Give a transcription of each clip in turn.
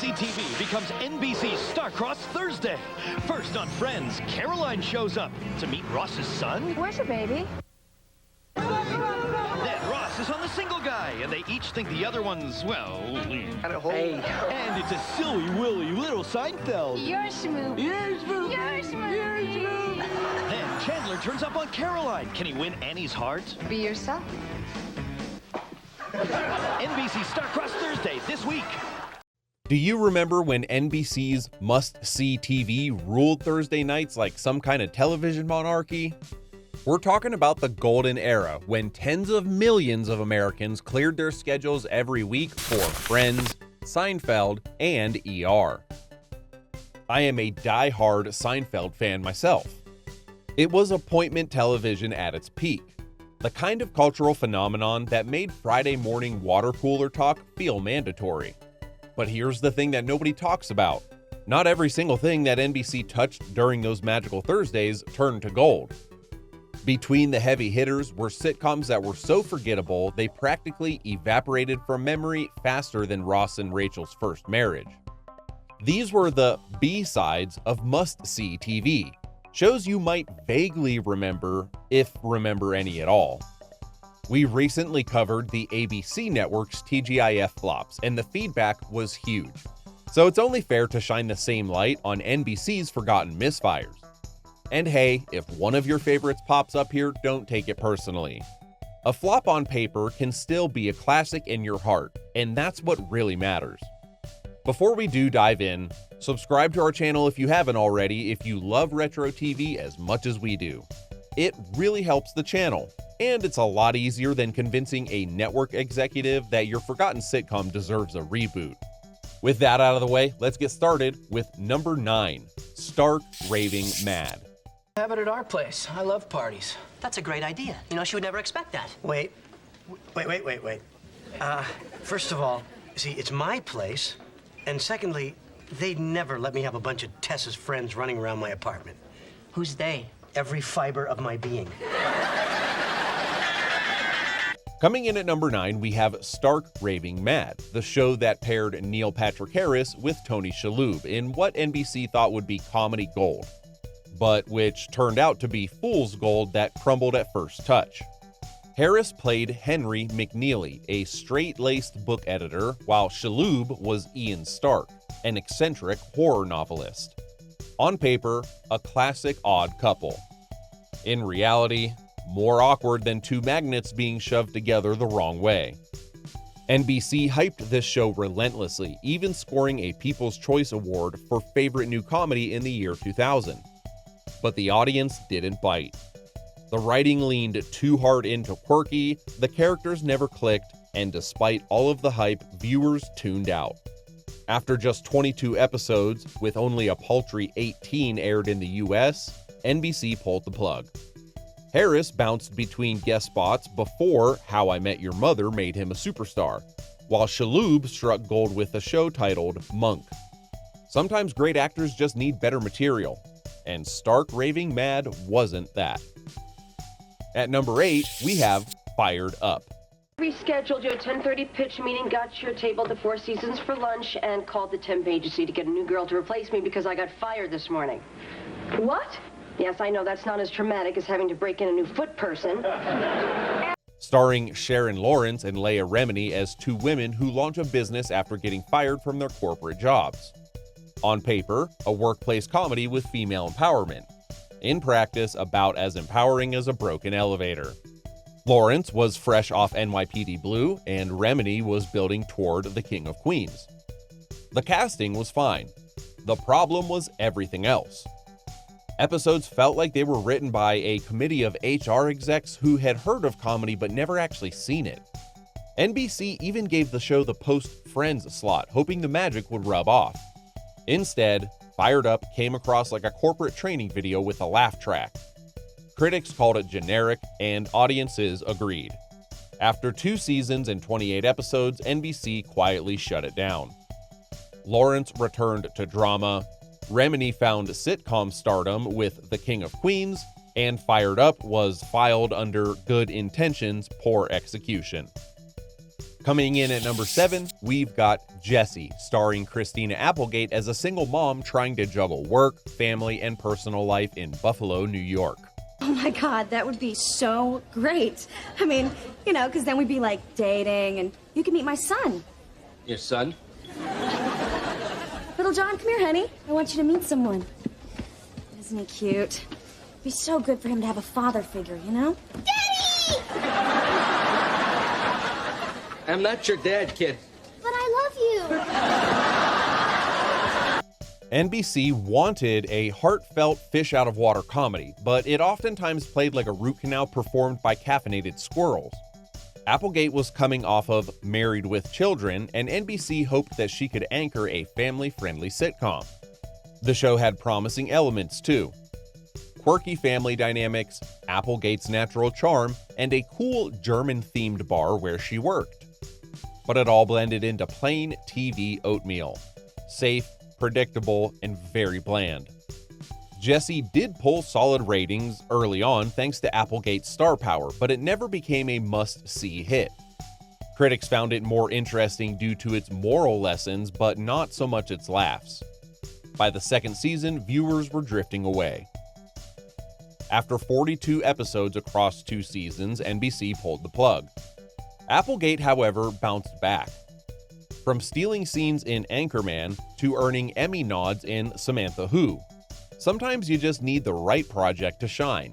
Must-See TV becomes NBC's Star-Crossed Thursday. First on Friends, Caroline shows up to meet Ross's son. Where's your baby? Then Ross is on the single guy, and they each think the other one's, well, Hey. and it's a silly willy little Seinfeld. You're smooth. You're smooth. You're smooth. Then Chandler turns up on Caroline. Can he win Annie's heart? Be yourself. NBC Star-Crossed Thursday this week. Do you remember when NBC's Must-See TV ruled Thursday nights like some kind of television monarchy? We're talking about the golden era, when tens of millions of Americans cleared their schedules every week for Friends, Seinfeld, and ER. I am a die-hard Seinfeld fan myself. It was appointment television at its peak, the kind of cultural phenomenon that made Friday morning water cooler talk feel mandatory. But here's the thing that nobody talks about. Not every single thing that NBC touched during those magical Thursdays turned to gold. Between the heavy hitters were sitcoms that were so forgettable they practically evaporated from memory faster than Ross and Rachel's first marriage. These were the B-sides of Must-See TV, shows you might vaguely remember, if remember any at all. We recently covered the ABC network's TGIF flops, and the feedback was huge. So it's only fair to shine the same light on NBC's forgotten misfires. And hey, if one of your favorites pops up here, don't take it personally. A flop on paper can still be a classic in your heart, and that's what really matters. Before we do dive in, subscribe to our channel if you haven't already if you love retro TV as much as we do. It really helps the channel, and it's a lot easier than convincing a network executive that your forgotten sitcom deserves a reboot. With that out of the way, let's get started with number 9, Stark Raving Mad. Have it at our place. I love parties. That's a great idea. You know, she would never expect that. Wait. First of all, see, it's my place. And secondly, they'd never let me have a bunch of Tessa's friends running around my apartment. Who's they? Every fiber of my being. Coming in at number 9, we have Stark Raving Mad, the show that paired Neil Patrick Harris with Tony Shalhoub in what NBC thought would be comedy gold, but which turned out to be fool's gold that crumbled at first touch. Harris played Henry McNeely, a straight-laced book editor, while Shalhoub was Ian Stark, an eccentric horror novelist. On paper, a classic odd couple. In reality, more awkward than two magnets being shoved together the wrong way. NBC hyped this show relentlessly, even scoring a People's Choice Award for Favorite New Comedy in the year 2000. But the audience didn't bite. The writing leaned too hard into quirky, the characters never clicked, and despite all of the hype, viewers tuned out. After just 22 episodes, with only a paltry 18 aired in the US, NBC pulled the plug. Harris bounced between guest spots before How I Met Your Mother made him a superstar, while Shalhoub struck gold with a show titled Monk. Sometimes great actors just need better material, and Stark Raving Mad wasn't that. At number 8, we have Fired Up. Rescheduled your 10:30 pitch meeting, got your table to Four Seasons for lunch, and called the temp agency to get a new girl to replace me because I got fired this morning. What? Yes, I know that's not as traumatic as having to break in a new foot person. Starring Sharon Lawrence and Leah Remini as two women who launch a business after getting fired from their corporate jobs. On paper, a workplace comedy with female empowerment. In practice, about as empowering as a broken elevator. Lawrence was fresh off NYPD Blue, and Remini was building toward The King of Queens. The casting was fine. The problem was everything else. Episodes felt like they were written by a committee of HR execs who had heard of comedy but never actually seen it. NBC even gave the show the post-Friends slot, hoping the magic would rub off. Instead, Fired Up came across like a corporate training video with a laugh track. Critics called it generic, and audiences agreed. After 2 seasons and 28 episodes, NBC quietly shut it down. Lawrence returned to drama, Remini found sitcom stardom with The King of Queens, and Fired Up was filed under good intentions, poor execution. Coming in at number 7, we've got Jessie, starring Christina Applegate as a single mom trying to juggle work, family, and personal life in Buffalo, New York. Oh my God, that would be so great. I mean, because then we'd be like dating and you could meet my son. Your son? Little John, come here, honey. I want you to meet someone. Isn't he cute? It'd be so good for him to have a father figure, Daddy! I'm not your dad, kid. But I love you. NBC wanted a heartfelt fish out of water comedy, but it oftentimes played like a root canal performed by caffeinated squirrels. Applegate was coming off of Married with Children, and NBC hoped that she could anchor a family-friendly sitcom. The show had promising elements too. Quirky family dynamics, Applegate's natural charm, and a cool German-themed bar where she worked. But it all blended into plain TV oatmeal. Safe, predictable, and very bland. Jessie did pull solid ratings early on thanks to Applegate's star power, but it never became a must-see hit. Critics found it more interesting due to its moral lessons, but not so much its laughs. By the second season, viewers were drifting away. After 42 episodes across 2 seasons, NBC pulled the plug. Applegate, however, bounced back. From stealing scenes in Anchorman to earning Emmy nods in Samantha Who. Sometimes you just need the right project to shine.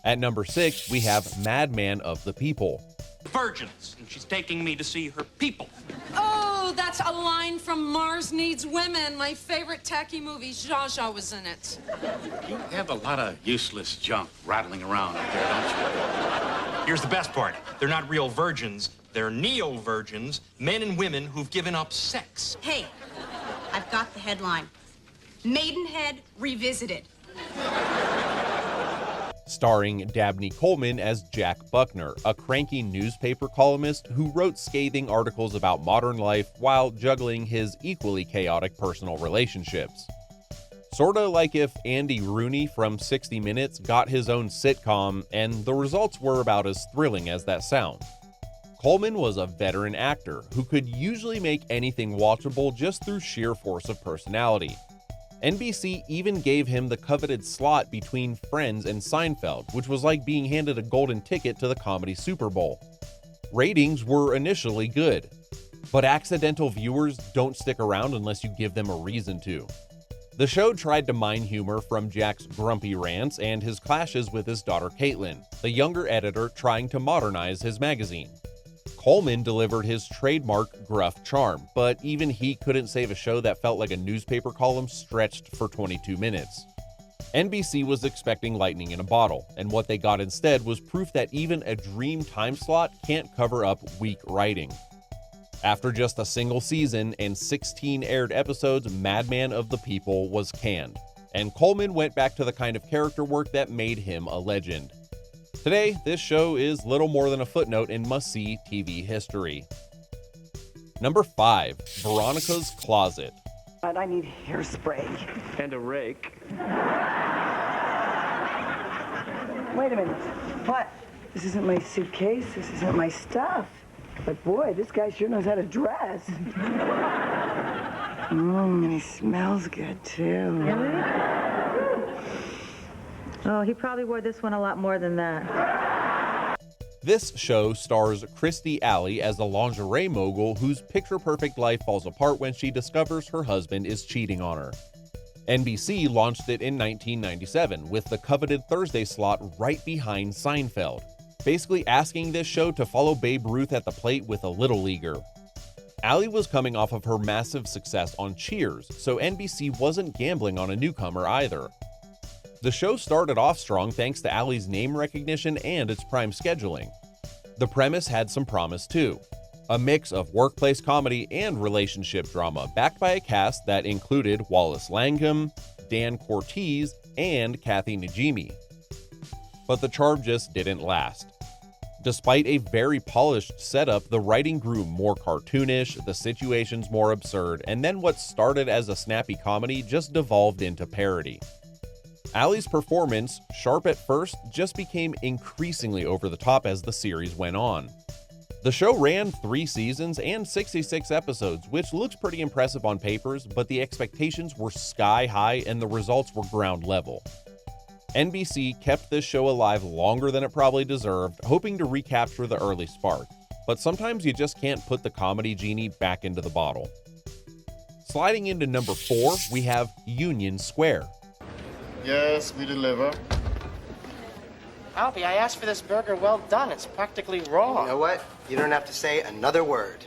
At number 6, we have Madman of the People. Virgins, and she's taking me to see her people. Oh, that's a line from Mars Needs Women, my favorite tacky movie. Zsa Zsa was in it. You have a lot of useless junk rattling around up there, don't you? Here's the best part. They're not real virgins. They're neo-virgins, men and women who've given up sex. Hey, I've got the headline. Maidenhead Revisited. Starring Dabney Coleman as Jack Buckner, a cranky newspaper columnist who wrote scathing articles about modern life while juggling his equally chaotic personal relationships. Sorta like if Andy Rooney from 60 Minutes got his own sitcom, and the results were about as thrilling as that sounds. Coleman was a veteran actor who could usually make anything watchable just through sheer force of personality. NBC even gave him the coveted slot between Friends and Seinfeld, which was like being handed a golden ticket to the comedy Super Bowl. Ratings were initially good, but accidental viewers don't stick around unless you give them a reason to. The show tried to mine humor from Jack's grumpy rants and his clashes with his daughter Caitlin, the younger editor trying to modernize his magazine. Coleman delivered his trademark gruff charm, but even he couldn't save a show that felt like a newspaper column stretched for 22 minutes. NBC was expecting lightning in a bottle, and what they got instead was proof that even a dream time slot can't cover up weak writing. After just a single season and 16 aired episodes, Madman of the People was canned, and Coleman went back to the kind of character work that made him a legend. Today, this show is little more than a footnote in must-see TV history. Number 5, Veronica's Closet. I need hairspray. And a rake. Wait a minute. What? This isn't my suitcase. This isn't my stuff. But boy, this guy sure knows how to dress. And he smells good too. Oh, he probably wore this one a lot more than that. This show stars Kirstie Alley as a lingerie mogul whose picture-perfect life falls apart when she discovers her husband is cheating on her. NBC launched it in 1997 with the coveted Thursday slot right behind Seinfeld, basically asking this show to follow Babe Ruth at the plate with a little leaguer. Alley was coming off of her massive success on Cheers, so NBC wasn't gambling on a newcomer either. The show started off strong thanks to Alley's name recognition and its prime scheduling. The premise had some promise too. A mix of workplace comedy and relationship drama backed by a cast that included Wallace Langham, Dan Cortese, and Kathy Najimy. But the charm just didn't last. Despite a very polished setup, the writing grew more cartoonish, the situations more absurd, and then what started as a snappy comedy just devolved into parody. Alley's performance, sharp at first, just became increasingly over the top as the series went on. The show ran 3 seasons and 66 episodes, which looks pretty impressive on papers, but the expectations were sky high and the results were ground level. NBC kept this show alive longer than it probably deserved, hoping to recapture the early spark. But sometimes you just can't put the comedy genie back into the bottle. Sliding into number 4, we have Union Square. Yes, we deliver. Albie, I asked for this burger well done. It's practically raw. You know what? You don't have to say another word.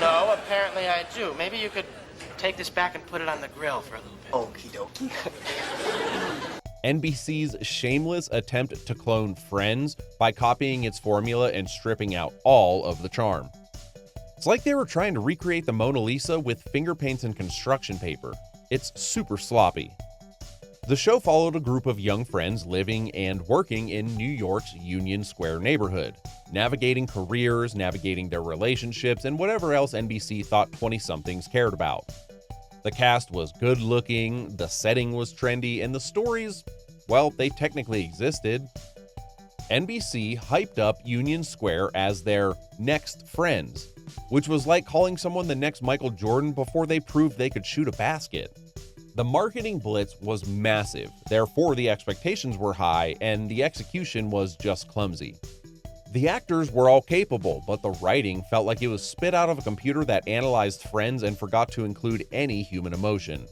No, apparently I do. Maybe you could take this back and put it on the grill for a little bit. Okie dokie. NBC's shameless attempt to clone Friends by copying its formula and stripping out all of the charm. It's like they were trying to recreate the Mona Lisa with finger paints and construction paper. It's super sloppy. The show followed a group of young friends living and working in New York's Union Square neighborhood, navigating careers, navigating their relationships, and whatever else NBC thought 20-somethings cared about. The cast was good-looking, the setting was trendy, and the stories, well, they technically existed. NBC hyped up Union Square as their next Friends, which was like calling someone the next Michael Jordan before they proved they could shoot a basket. The marketing blitz was massive, therefore the expectations were high, and the execution was just clumsy. The actors were all capable, but the writing felt like it was spit out of a computer that analyzed Friends and forgot to include any human emotion.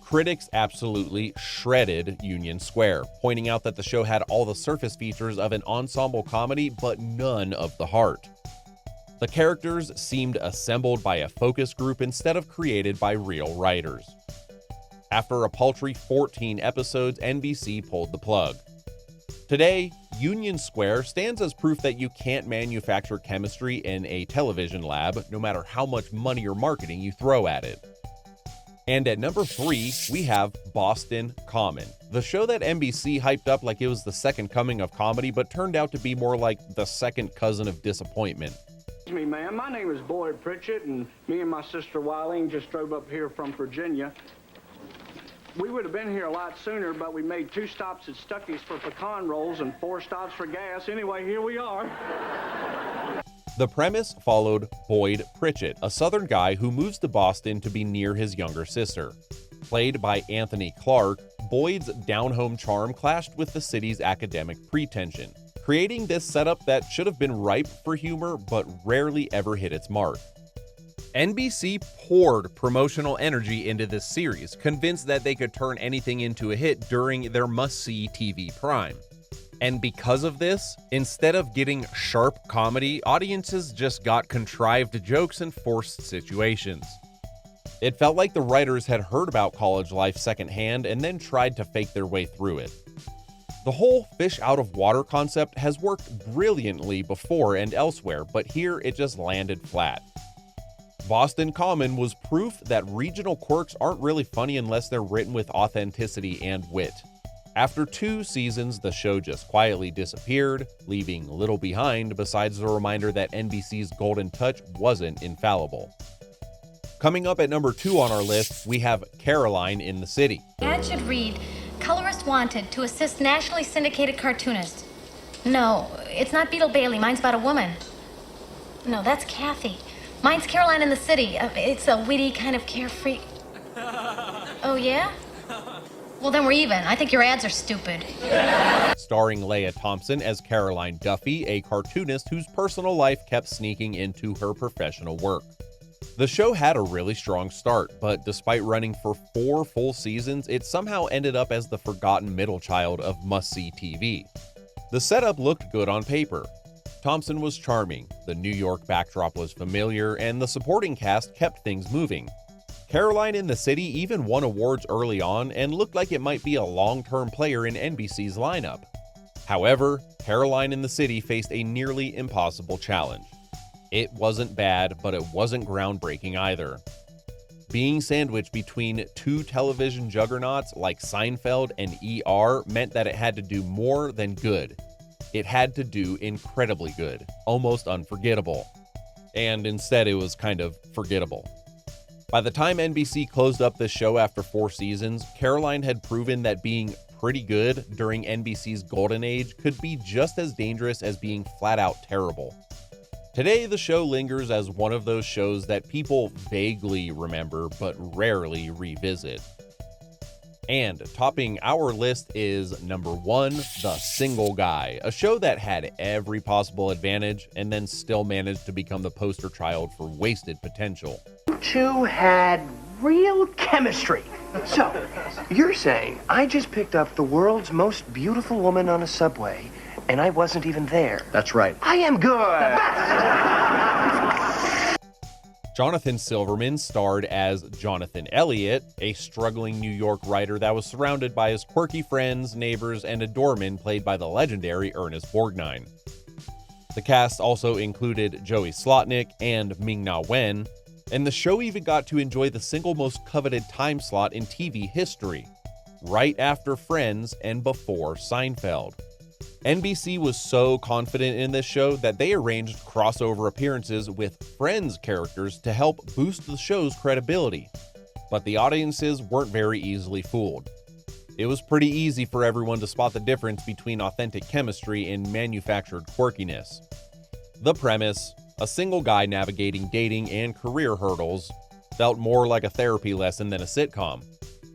Critics absolutely shredded Union Square, pointing out that the show had all the surface features of an ensemble comedy, but none of the heart. The characters seemed assembled by a focus group instead of created by real writers. After a paltry 14 episodes, NBC pulled the plug. Today, Union Square stands as proof that you can't manufacture chemistry in a television lab, no matter how much money or marketing you throw at it. And at number 3, we have Boston Common, the show that NBC hyped up like it was the second coming of comedy, but turned out to be more like the second cousin of disappointment. Excuse me, ma'am. My name is Boyd Pritchett, and me and my sister Wileen just drove up here from Virginia. We would have been here a lot sooner, but we made 2 stops at Stuckey's for pecan rolls and 4 stops for gas. Anyway, here we are. The premise followed Boyd Pritchett, a Southern guy who moves to Boston to be near his younger sister. Played by Anthony Clark, Boyd's down-home charm clashed with the city's academic pretension, creating this setup that should have been ripe for humor but rarely ever hit its mark. NBC poured promotional energy into this series, convinced that they could turn anything into a hit during their must-see TV prime. And because of this, instead of getting sharp comedy, audiences just got contrived jokes and forced situations. It felt like the writers had heard about college life secondhand and then tried to fake their way through it. The whole fish out of water concept has worked brilliantly before and elsewhere, but here it just landed flat. Boston Common was proof that regional quirks aren't really funny unless they're written with authenticity and wit. After 2 seasons, the show just quietly disappeared, leaving little behind besides the reminder that NBC's golden touch wasn't infallible. Coming up at number 2 on our list, we have Caroline in the City. The ad should read, "Colorist wanted to assist nationally syndicated cartoonist." No, it's not Beetle Bailey. Mine's about a woman. No, that's Kathy. Mine's Caroline in the City. It's a witty, kind of carefree... Oh, yeah? Well, then we're even. I think your ads are stupid. Starring Leah Thompson as Caroline Duffy, a cartoonist whose personal life kept sneaking into her professional work. The show had a really strong start, but despite running for 4 full seasons, it somehow ended up as the forgotten middle child of must-see TV. The setup looked good on paper. Thompson was charming, the New York backdrop was familiar, and the supporting cast kept things moving. Caroline in the City even won awards early on and looked like it might be a long-term player in NBC's lineup. However, Caroline in the City faced a nearly impossible challenge. It wasn't bad, but it wasn't groundbreaking either. Being sandwiched between 2 television juggernauts like Seinfeld and ER meant that it had to do more than good. It had to do incredibly good, almost unforgettable. And instead it was kind of forgettable. By the time NBC closed up this show after 4 seasons, Caroline had proven that being pretty good during NBC's golden age could be just as dangerous as being flat out terrible. Today, the show lingers as one of those shows that people vaguely remember but rarely revisit. And topping our list is number 1, The Single Guy, a show that had every possible advantage and then still managed to become the poster child for wasted potential. You two had real chemistry. So, you're saying I just picked up the world's most beautiful woman on a subway and I wasn't even there? That's right. I am good. Jonathan Silverman starred as Jonathan Elliott, a struggling New York writer that was surrounded by his quirky friends, neighbors, and a doorman played by the legendary Ernest Borgnine. The cast also included Joey Slotnick and Ming-Na Wen, and the show even got to enjoy the single most coveted time slot in TV history, right after Friends and before Seinfeld. NBC was so confident in this show that they arranged crossover appearances with Friends characters to help boost the show's credibility. But the audiences weren't very easily fooled. It was pretty easy for everyone to spot the difference between authentic chemistry and manufactured quirkiness. The premise, a single guy navigating dating and career hurdles, felt more like a therapy lesson than a sitcom.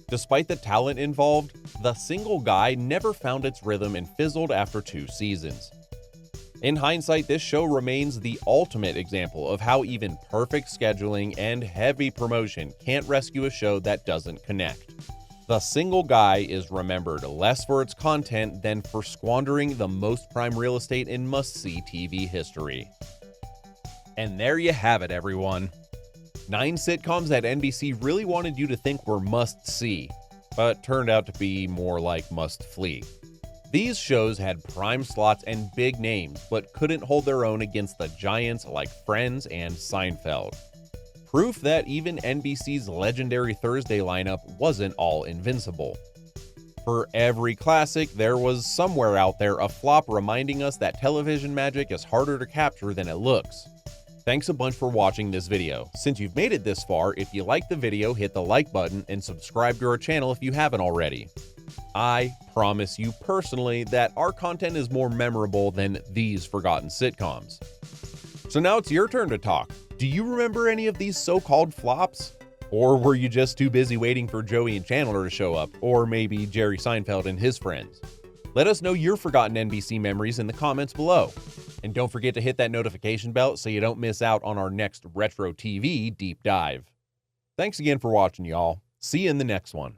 Despite the talent involved, The Single Guy never found its rhythm and fizzled after 2 seasons. In hindsight, this show remains the ultimate example of how even perfect scheduling and heavy promotion can't rescue a show that doesn't connect. The Single Guy is remembered less for its content than for squandering the most prime real estate in must-see TV history. And there you have it, everyone. 9 sitcoms that NBC really wanted you to think were must-see, but turned out to be more like must-flee. These shows had prime slots and big names, but couldn't hold their own against the giants like Friends and Seinfeld. Proof that even NBC's legendary Thursday lineup wasn't all invincible. For every classic, there was somewhere out there a flop reminding us that television magic is harder to capture than it looks. Thanks a bunch for watching this video. Since you've made it this far, if you liked the video, hit the like button and subscribe to our channel if you haven't already. I promise you personally that our content is more memorable than these forgotten sitcoms. So now it's your turn to talk. Do you remember any of these so-called flops? Or were you just too busy waiting for Joey and Chandler to show up? Or maybe Jerry Seinfeld and his friends? Let us know your forgotten NBC memories in the comments below. And don't forget to hit that notification bell so you don't miss out on our next Retro TV deep dive. Thanks again for watching, y'all. See you in the next one.